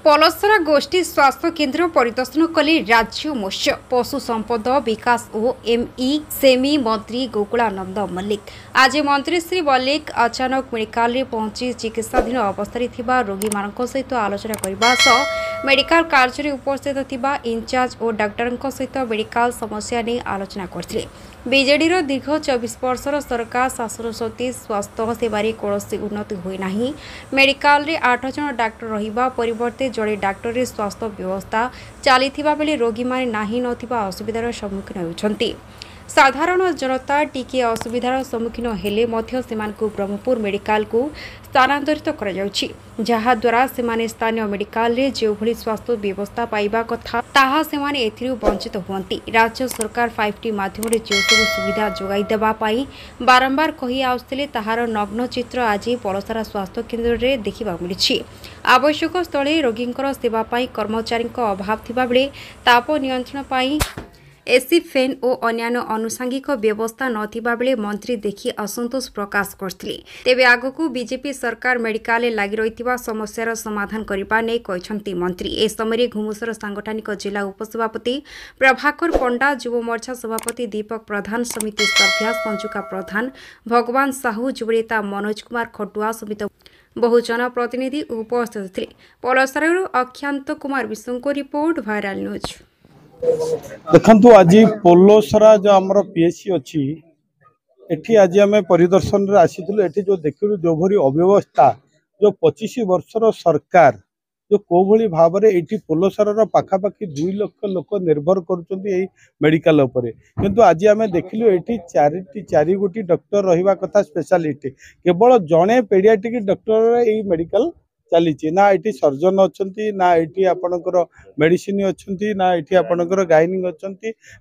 पलसरा गोष्ठी स्वास्थ्य केन्द्र परिदर्शन कले राज्य मत्स्य पशु संपद विकास और एमईसेमी मंत्री गोकुलानंद मल्लिक। आज मंत्री श्री मल्लिक अचानक मेडिकल रे पहुंची चिकित्साधीन अवस्था रोगी मान सहित आलोचना करने सह मेडिकल कार्य उपस्थित थिबा इंचार्ज और डाक्टर सहित मेडिकल समस्या नहीं आलोचना करथिले। बीजेडी दीर्घ 24 वर्षर सरकार शासन सत्वे स्वास्थ्य सेवार कौन उन्नति होना मेडिकल रे 8 जन डाक्टर रहिबा परिवर्ते जड़े डाक्टर स्वास्थ्य व्यवस्था चली बेले रोगी माने नाही नथिबा असुविधार सम्मुखीन होउछंती। साधारण जनता टिके असुविधार सम्मुखीन हेले मध्य सेमानकु ब्रह्मपुर मेडिकल को स्थानांतरित करा जाउछि, जहा द्वारा सेमाने स्थानीय मेडिकल रे जो भली स्वास्थ्य व्यवस्था पाइबा कथा ताहा सेमाने एथिरु वंचित हुअंती। राज्य सरकार 5T माध्यम रे जो सब सुविधा जोगाई देबा पाई बारंबार कहि आउथिले ताहार नग्न चित्र आज पलसरा स्वास्थ्य केन्द्र रे देखिबा मिलिछि। आवश्यक स्थले रोगींकर सेवा पाई कर्मचारी अभाव थिबा बेले ताप नियंत्रण पाई एसी फैन और अन्य आनुषंगिक व्यवस्था नथिबा बेले मंत्री देखि असंतोष प्रकाश करथिले। तेबे आगकू बीजेपी सरकार मेडिकल लागि रहिथिबा समस्यार समाधान करिबा नै कहिसंती मंत्री। ए समय घुमुसर सांगठनिक जिला उपसभापति प्रभाकर पंडा, युव मोर्चा सभापति दीपक प्रधान, समिति सभ्या संजुका प्रधान, भगवान साहू, युवनेता मनोज कुमार खटुआ समित बहु जनप्रतिनिधि उपस्थित थिले। पलसरारू अक्षांत कुमार विशुंको रिपोर्ट, वायरल न्यूज। देखु आज पोलोसरा जो आमर पीएचसी अच्छी एठी आज आम परिदर्शन रे आसीथिलु। एठी जो देखिलु जो भरी अव्यवस्था जो 25 वर्षर सरकार जो को भली भाव रे एठी पोलोसरार पाखापाखि 2 लाख लोक निर्भर करुचंती मेडिकल उपरे, किंतु आज आम देखिलु एठी 4 गोटी डॉक्टर रहिबा कथा स्पेशलिस्ट केवल जड़े पेडियाट्रिक डॉक्टर एई मेडिकल चली ना ये सर्जन अच्छा ना ये आपणकर मेडिसिन अच्छा ना ये आपणकर गाइनिंग अच्छा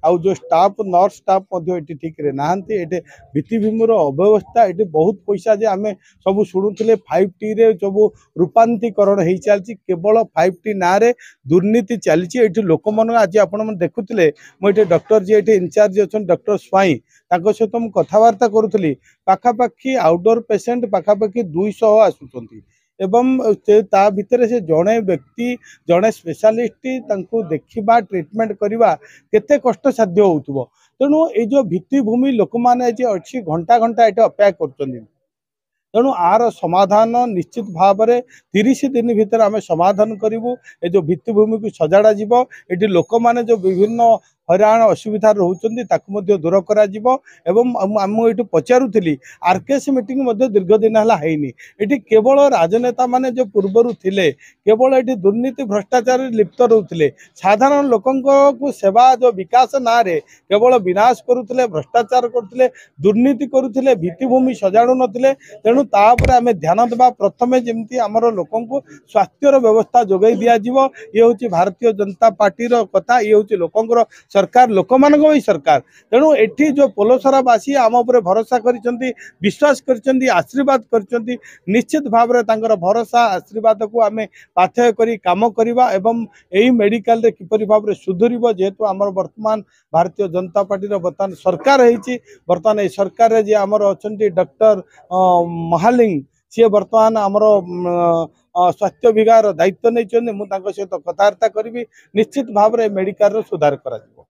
आउ जो स्टाफ नर्स स्टाफ ठीक रे नहांती ये भित्तिभूमिर अव्यवस्था ये बहुत पैसा जे आम सब शुणुले 5T रे सब रूपांतरीकरण हो चलती केवल 5T ना रे दुर्नीति चली। ये लोक मन आज आपण देखुले मुझे डॉक्टर जी ये इनचार्ज अच्छा डॉक्टर स्वाई सहित मुझे कथबार्ता करुली पाखापाखि आउटडोर पेसेंट पाखापाखि 200 आसुंच एवं ता भितर से जड़े व्यक्ति जड़े स्पेशलिस्ट देखा ट्रीटमेंट करवा केते कष्ट साध्य हो। तेणु ये जो भित्तिभूमि लोक मैंने अच्छी घंटा घंटा ये अपेक्षा कर तेणु आर समाधान निश्चित भाव में 30 दिन भितर आम समाधान करूँ। ये जो भित्तिभूमि को सजाड़ा जीव ये लोक मैंने जो विभिन्न हराण असुविधा रोचंती दूर करा ये पचारूली आरकेएस मीटिंग दीर्घ दिन है ये केवल राजनेता माने जो पूर्वर थिले केवल ये दुर्नीति भ्रष्टाचार लिप्त रोते साधारण लोकों को सेवा जो विकास ना रे केवल विनाश करुले भ्रष्टाचार करते दुर्नीति करुले भित्तिभूमि सजाड़ू नथिले। तेणु तापर आम ध्यान देवा प्रथमे जमी आमर लोकों को स्वास्थ्यर व्यवस्था जोगाई दिज्व। ये हूँ भारतीय जनता पार्टी कथा, ये हूँ लोकंर सरकार लोक मान सरकार। तेणु एठी जो पोलोसरावासी आम उपर भरोसा करिसेंती विश्वास करिसेंती आशीर्वाद करिसेंती निश्चित भाव में तांकर भरोसा आशीर्वाद को आम पाथेय करी काम करवा एवं यही मेडिकल रे किपरि भाव में सुधरिबो जेहेतु आमर वर्तमान भारतीय जनता पार्टी वर्तमान सरकार है वर्तमान ये सरकार रे जे आमर अछंती डॉक्टर महालिंग सी वर्तमान आमर स्वास्थ्य विभाग दायित्व नहीं मुझे सहित कथबार्ता करी निश्चित भाव में मेडिकल सुधार करा।